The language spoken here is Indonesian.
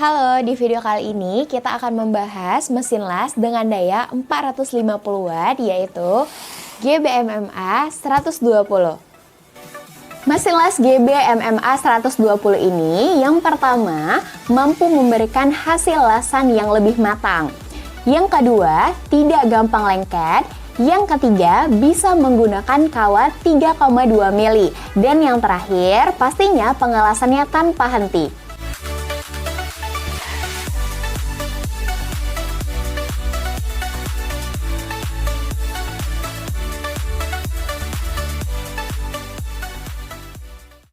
Halo, di video kali ini kita akan membahas mesin las dengan daya 450 watt yaitu GBMMA 120. Mesin las GBMMA 120 ini yang pertama mampu memberikan hasil lasan yang lebih matang. Yang kedua, tidak gampang lengket. Yang ketiga, bisa menggunakan kawat 3,2 mili. Dan yang terakhir, pastinya pengelasannya tanpa henti.